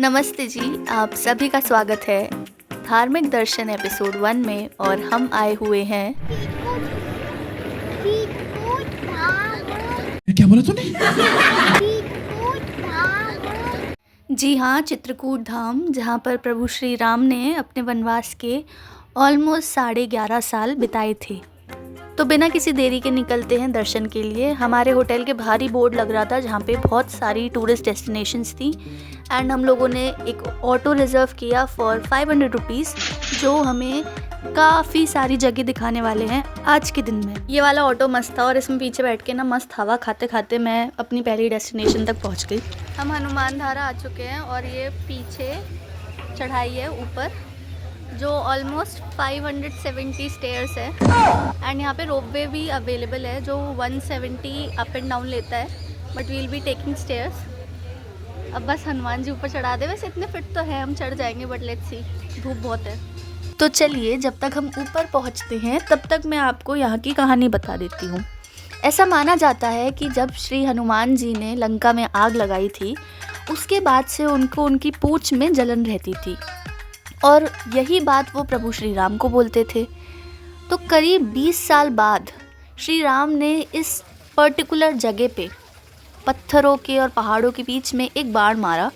नमस्ते जी, आप सभी का स्वागत है धार्मिक दर्शन एपिसोड 1 में। और हम आए हुए हैं क्या बोला तूने? जी हाँ, चित्रकूट धाम, जहाँ पर प्रभु श्री राम ने अपने वनवास के ऑलमोस्ट 11.5 साल बिताए थे। तो बिना किसी देरी के निकलते हैं दर्शन के लिए। हमारे होटल के बाहर ही बोर्ड लग रहा था जहाँ पे बहुत सारी टूरिस्ट डेस्टिनेशंस थी एंड हम लोगों ने एक ऑटो रिज़र्व किया फॉर 500 रुपीज़, जो हमें काफ़ी सारी जगह दिखाने वाले हैं आज के दिन में। ये वाला ऑटो मस्त था और इसमें पीछे बैठ के ना मस्त हवा खाते खाते मैं अपनी पहली डेस्टिनेशन तक पहुँच गई। हम हनुमान धारा आ चुके हैं और ये पीछे चढ़ाई है ऊपर, जो ऑलमोस्ट 570 स्टेयर्स है एंड यहाँ पे रोपवे भी अवेलेबल है जो 170 अप एंड डाउन लेता है, but we'll be taking stairs. अब बस हनुमान जी ऊपर चढ़ा दे। वैसे इतने फिट तो है, हम चढ़ जाएंगे, बट लेट्स सी, धूप बहुत है। तो चलिए, जब तक हम ऊपर पहुँचते हैं तब तक मैं आपको यहाँ की कहानी बता देती हूँ। ऐसा माना जाता है कि जब श्री हनुमान जी ने लंका में आग लगाई थी, उसके बाद से उनको उनकी पूंछ में जलन रहती थी और यही बात वो प्रभु श्री राम को बोलते थे। तो करीब 20 साल बाद श्री राम ने इस पर्टिकुलर जगह पे पत्थरों के और पहाड़ों के बीच में एक बाण मारा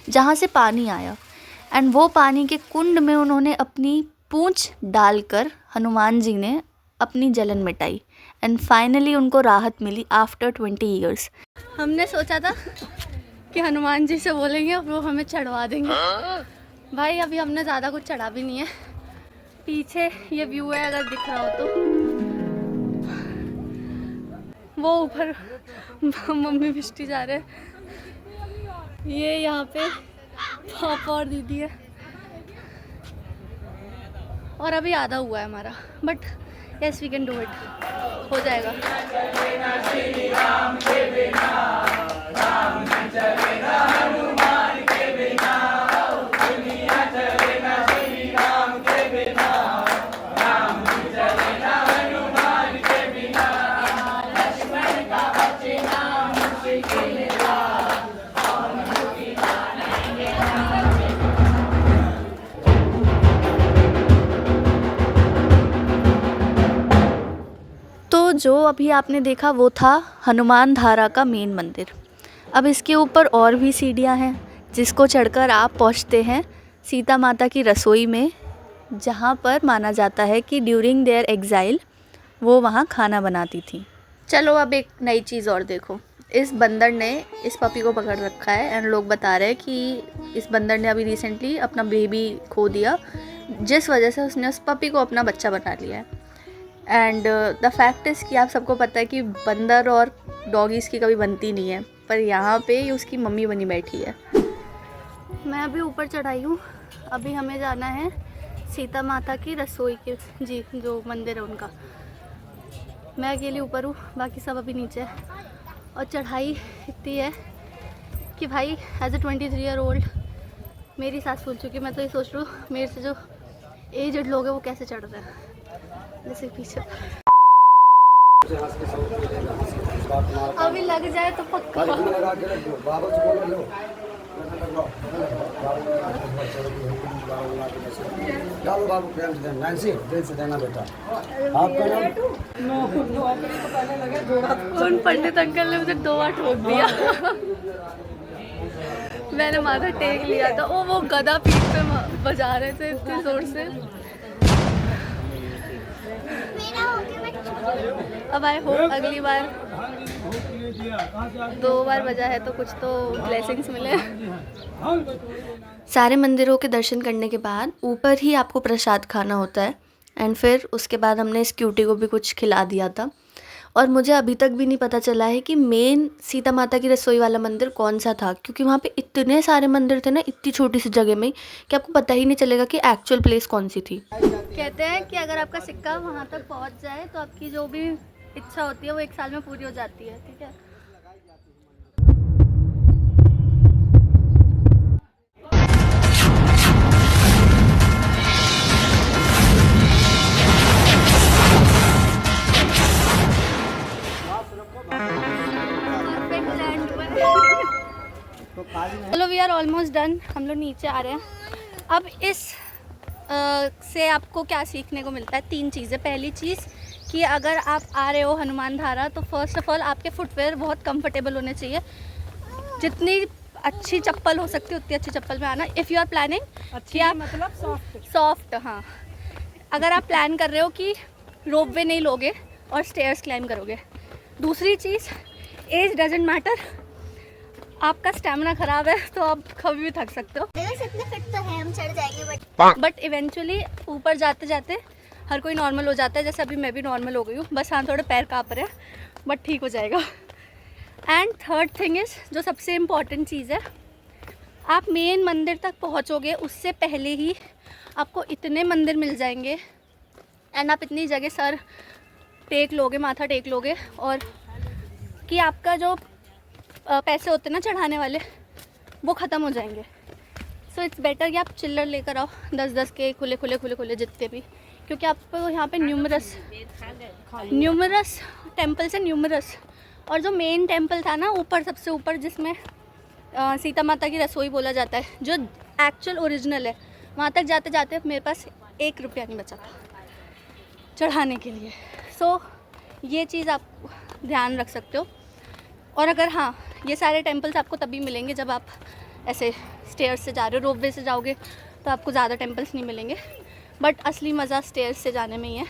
जहाँ से पानी आया एंड वो पानी के कुंड में उन्होंने अपनी पूंछ डालकर हनुमान जी ने अपनी जलन मिटाई एंड फाइनली उनको राहत मिली आफ्टर 20 ईयर्स। हमने सोचा था कि हनुमान जी से बोलेंगे और वो हमें चढ़वा देंगे। भाई अभी हमने ज़्यादा कुछ चढ़ा भी नहीं है। पीछे ये व्यू है, अगर दिख रहा हो तो। वो ऊपर मम्मी बिस्टी जा रहे हैं। ये यहाँ पे पापा और दीदी है और अभी आधा हुआ है हमारा, but yes we can do it, हो जाएगा। तो जो अभी आपने देखा वो था हनुमान धारा का मेन मंदिर। अब इसके ऊपर और भी सीढ़ियाँ हैं जिसको चढ़कर आप पहुँचते हैं सीता माता की रसोई में, जहाँ पर माना जाता है कि ड्यूरिंग देयर एग्जाइल वो वहाँ खाना बनाती थी। चलो अब एक नई चीज़ और देखो। इस बंदर ने इस पपी को पकड़ रखा है एंड लोग बता रहे हैं कि इस बंदर ने अभी रिसेंटली अपना बेबी खो दिया, जिस वजह से उसने उस पपी को अपना बच्चा बना लिया है। एंड द फैक्ट इज़ कि आप सबको पता है कि बंदर और डॉगीज़ की कभी बनती नहीं है, पर यहाँ पे उसकी मम्मी बनी बैठी है। मैं अभी ऊपर चढ़ाई हूँ। अभी हमें जाना है सीता माता की रसोई के, जी, जो मंदिर है उनका। मैं अकेली ऊपर हूँ, बाकी सब अभी नीचे है और चढ़ाई इतनी है कि भाई एज ए 23 ईयर ओल्ड मेरी सांस फूल चुकी है। मैं तो ये सोच रही हूँ मेरे से जो एजड लोग हैं वो कैसे चढ़ रहे हैं। जैसे पीछे अभी लग जाए तो पक्का। उन पंडित अंकल ने मुझे 2 बार ठोक दिया। मैंने माथा टेक लिया था। वो गदा पीठ पे बजा रहे थे इतनी जोर से। अब आई होप अगली बार 2 बार बजा है तो कुछ तो ब्लेसिंग्स मिले। सारे मंदिरों के दर्शन करने के बाद ऊपर ही आपको प्रसाद खाना होता है एंड फिर उसके बाद हमने इस क्यूटी को भी कुछ खिला दिया था। और मुझे अभी तक भी नहीं पता चला है कि मेन सीता माता की रसोई वाला मंदिर कौन सा था, क्योंकि वहाँ पे इतने सारे मंदिर थे ना इतनी छोटी सी जगह में कि आपको पता ही नहीं चलेगा कि एक्चुअल प्लेस कौन सी थी। कहते हैं कि अगर आपका सिक्का वहाँ तक पहुँच जाए तो आपकी जो भी इच्छा होती है वो 1 साल में पूरी हो जाती है। ठीक है। चलो वी आर ऑलमोस्ट डन, हम लोग नीचे आ रहे हैं। अब इस से आपको क्या सीखने को मिलता है? 3 चीज़ें। पहली चीज़ कि अगर आप आ रहे हो हनुमान धारा तो फर्स्ट ऑफ ऑल आपके फुटवेयर बहुत कंफर्टेबल होने चाहिए। जितनी अच्छी चप्पल हो सकती है उतनी अच्छी चप्पल में आना। इफ़ यू आर प्लानिंग कि आप मतलब सॉफ्ट, हाँ, अगर आप प्लान कर रहे हो कि रोपवे नहीं लोगे और स्टेयर्स क्लाइम करोगे। दूसरी चीज़, एज डजेंट मैटर। आपका स्टैमिना ख़राब है तो आप कभी भी थक सकते हो। इतने फिट तो है, हम चढ़ जाएंगे, बट इवेंचुअली ऊपर जाते जाते हर कोई नॉर्मल हो जाता है। जैसे अभी मैं भी नॉर्मल हो गई हूँ, बस हाँ थोड़े पैर काँप रहे हैं, बट ठीक हो जाएगा। एंड थर्ड थिंग इज़, जो सबसे इम्पॉर्टेंट चीज़ है, आप मेन मंदिर तक पहुँचोगे उससे पहले ही आपको इतने मंदिर मिल जाएंगे एंड आप इतनी जगह सर टेक लोगे, माथा टेक लोगे, और कि आपका जो पैसे होते हैं ना चढ़ाने वाले, वो ख़त्म हो जाएंगे। सो इट्स बेटर कि आप चिल्लर लेकर आओ 10-10 के खुले जितने भी, क्योंकि आपको यहाँ पे न्यूमरस टेम्पल्स हैं, न्यूमरस। और जो मेन टेम्पल था ना ऊपर, सबसे ऊपर, जिसमें सीता माता की रसोई बोला जाता है, जो एक्चुअल ओरिजिनल है, वहाँ तक जाते जाते मेरे पास 1 रुपया नहीं बचा था चढ़ाने के लिए। सो ये चीज़ आप ध्यान रख सकते हो। और अगर हाँ, ये सारे टेम्पल्स आपको तभी मिलेंगे जब आप ऐसे स्टेयर्स से जा रहे हो। रोपवे से जाओगे तो आपको ज़्यादा टेम्पल्स नहीं मिलेंगे, बट असली मज़ा स्टेयर्स से जाने में ही है।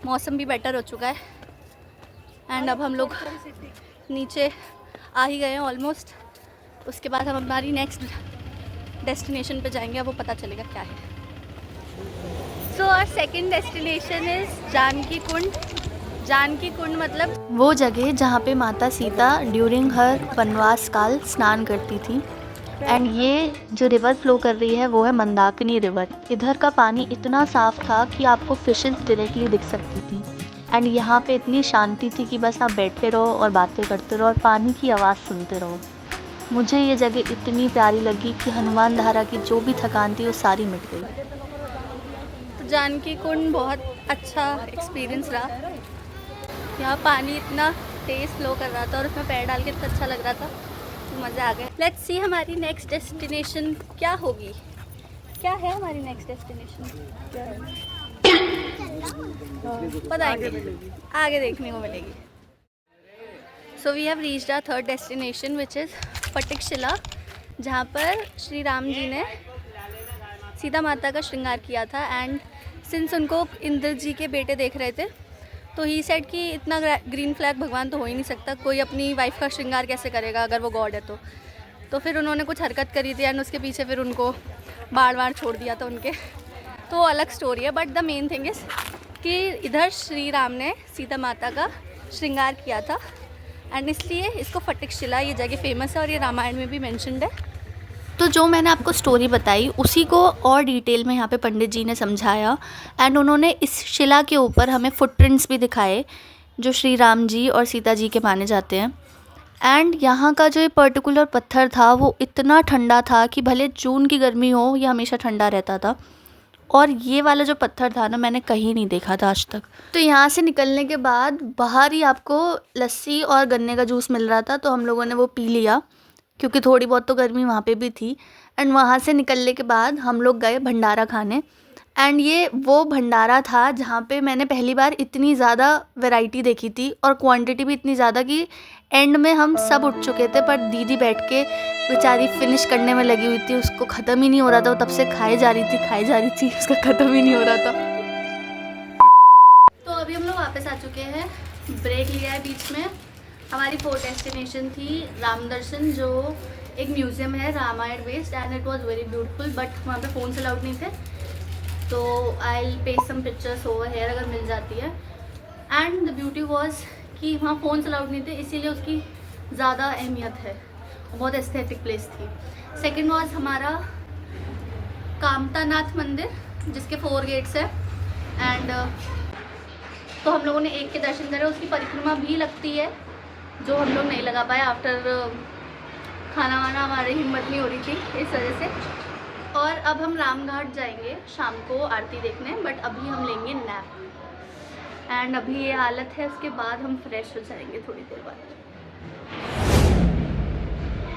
मौसम भी बेटर हो चुका है एंड अब हम लोग नीचे आ ही गए हैं ऑलमोस्ट। उसके बाद हम हमारी नेक्स्ट डेस्टिनेशन पे जाएंगे, अब वो पता चलेगा क्या है। So our second destination is Janaki Kund. Janaki Kund मतलब वो जगह जहाँ पे माता सीता ड्यूरिंग हर वनवास काल स्नान करती थी। एंड ये जो रिवर फ्लो कर रही है वो है मंदाकिनी रिवर। इधर का पानी इतना साफ़ था कि आपको फिशेस डायरेक्टली दिख सकती थी। एंड यहाँ पे इतनी शांति थी कि बस आप बैठे रहो और बातें करते रहो और पानी की आवाज़ सुनते रहो। मुझे ये जगह इतनी प्यारी लगी कि हनुमान धारा की जो भी थकान थी वो सारी मिट गई। तो जानकी कुंड बहुत अच्छा एक्सपीरियंस रहा। यहाँ पानी इतना तेज़ फ्लो कर रहा था और उसमें पैर डाल के इतना अच्छा लग रहा था, तो मज़ा आ गया। लेट्स सी हमारी नेक्स्ट डेस्टिनेशन क्या होगी। क्या है हमारी नेक्स्ट डेस्टिनेशन? बताएंगे, आगे देखने को मिलेगी। So we have reached our third destination which is Phatikshila, जहाँ पर श्री राम जी ने सीता माता का श्रृंगार किया था। एंड सिंस उनको इंद्र जी के बेटे देख रहे थे तो ही सेड कि इतना ग्रीन फ्लैग भगवान तो हो ही नहीं सकता, कोई अपनी वाइफ का श्रृंगार कैसे करेगा अगर वो गॉड है तो फिर उन्होंने कुछ हरकत करी थी एंड उसके पीछे फिर उनको बाड़ छोड़ दिया था उनके। तो अलग स्टोरी है, but the main thing is कि इधर श्री राम ने सीता माता का श्रृंगार किया था एंड इसलिए इसको फटिकशिला ये जगह फेमस है और ये रामायण में भी मेंशन्ड है। तो जो मैंने आपको स्टोरी बताई उसी को और डिटेल में यहाँ पे पंडित जी ने समझाया एंड उन्होंने इस शिला के ऊपर हमें फुटप्रिंट्स भी दिखाए जो श्री राम जी और सीता जी के माने जाते हैं। एंड यहाँ का जो ये पर्टिकुलर पत्थर था वो इतना ठंडा था कि भले जून की गर्मी हो ये हमेशा ठंडा रहता था। और ये वाला जो पत्थर था ना मैंने कहीं नहीं देखा था आज तक। तो यहाँ से निकलने के बाद बाहर ही आपको लस्सी और गन्ने का जूस मिल रहा था, तो हम लोगों ने वो पी लिया क्योंकि थोड़ी बहुत तो गर्मी वहाँ पे भी थी। एंड वहाँ से निकलने के बाद हम लोग गए भंडारा खाने। एंड ये वो भंडारा था जहाँ पे मैंने पहली बार इतनी ज़्यादा वैरायटी देखी थी और क्वांटिटी भी इतनी ज़्यादा कि एंड में हम सब उठ चुके थे, पर दीदी बैठ के बेचारी फिनिश करने में लगी हुई थी, उसको ख़त्म ही नहीं हो रहा था। वो तब से खाई जा रही थी उसका ख़त्म ही नहीं हो रहा था। तो अभी हम लोग वापस आ चुके हैं, ब्रेक लिया है बीच में। हमारी 4th डेस्टिनेशन थी राम दर्शन, जो एक म्यूज़ियम है Ramayana based and it was very beautiful, but वहाँ पे फ़ोन अलाउड नहीं थे, तो I will paste some pictures over here अगर मिल जाती है। एंड द ब्यूटी वाज कि वहाँ फ़ोन अलाउड नहीं थे, इसीलिए उसकी ज़्यादा अहमियत है, बहुत एस्थेटिक प्लेस थी। सेकेंड वाज हमारा कामतानाथ मंदिर जिसके 4 गेट्स हैं एंड तो हम लोगों ने एक के दर्शन करे, उसकी परिक्रमा भी लगती है जो हम लोग नहीं लगा पाए आफ्टर खाना वाना, हमारी हिम्मत नहीं हो रही थी इस वजह से। और अब हम रामघाट जाएंगे शाम को आरती देखने, बट अभी हम लेंगे नैप एंड अभी ये हालत है, उसके बाद हम फ्रेश हो जाएंगे थोड़ी देर बाद।